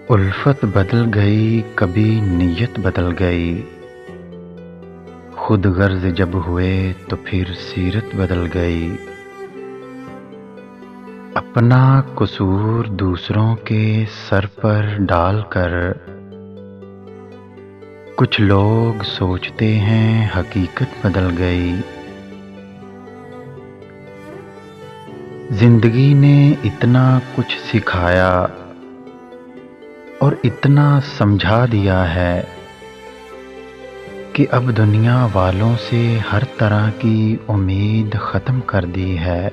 उल्फत बदल गई, कभी नीयत बदल गई। खुद गर्ज जब हुए तो फिर सीरत बदल गई। अपना कसूर दूसरों के सर पर डालकर कुछ लोग सोचते हैं हकीकत बदल गई। जिंदगी ने इतना कुछ सिखाया और इतना समझा दिया है कि अब दुनिया वालों से हर तरह की उम्मीद ख़त्म कर दी है।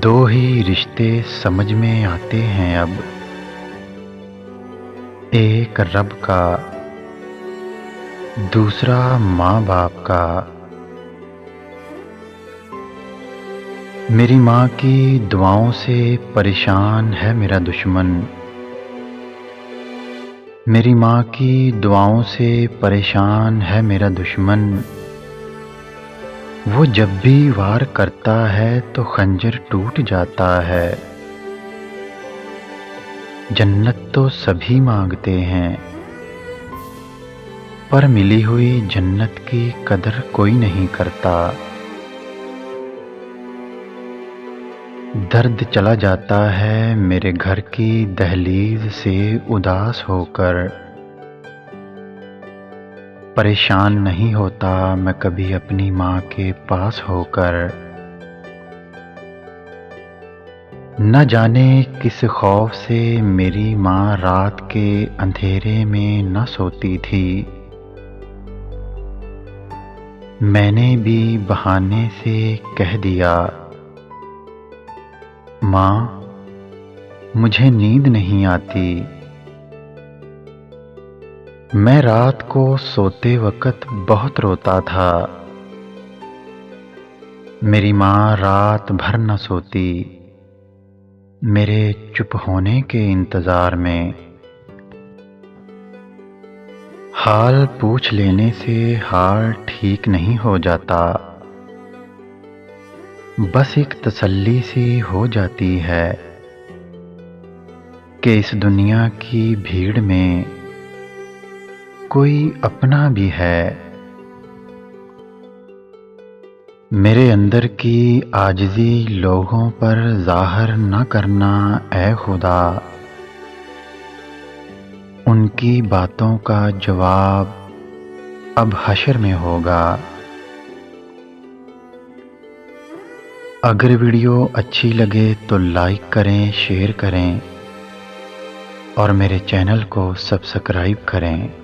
दो ही रिश्ते समझ में आते हैं अब, एक रब का, दूसरा माँ बाप का। मेरी माँ की दुआओं से परेशान है मेरा दुश्मन। मेरी माँ की दुआओं से परेशान है मेरा दुश्मन। वो जब भी वार करता है तो खंजर टूट जाता है। जन्नत तो सभी मांगते हैं, पर मिली हुई जन्नत की कदर कोई नहीं करता। दर्द चला जाता है मेरे घर की दहलीज से उदास होकर। परेशान नहीं होता मैं कभी अपनी माँ के पास होकर। न जाने किस खौफ से मेरी माँ रात के अंधेरे में न सोती थी। मैंने भी बहाने से कह दिया, माँ मुझे नींद नहीं आती। मैं रात को सोते वक्त बहुत रोता था। मेरी माँ रात भर न सोती मेरे चुप होने के इंतज़ार में। हाल पूछ लेने से हाल ठीक नहीं हो जाता, बस एक तसल्ली सी हो जाती है कि इस दुनिया की भीड़ में कोई अपना भी है। मेरे अंदर की आजिज़ी लोगों पर ज़ाहिर न करना ऐ खुदा। उनकी बातों का जवाब अब हशर में होगा। अगर वीडियो अच्छी लगे तो लाइक करें, शेयर करें और मेरे चैनल को सब्सक्राइब करें।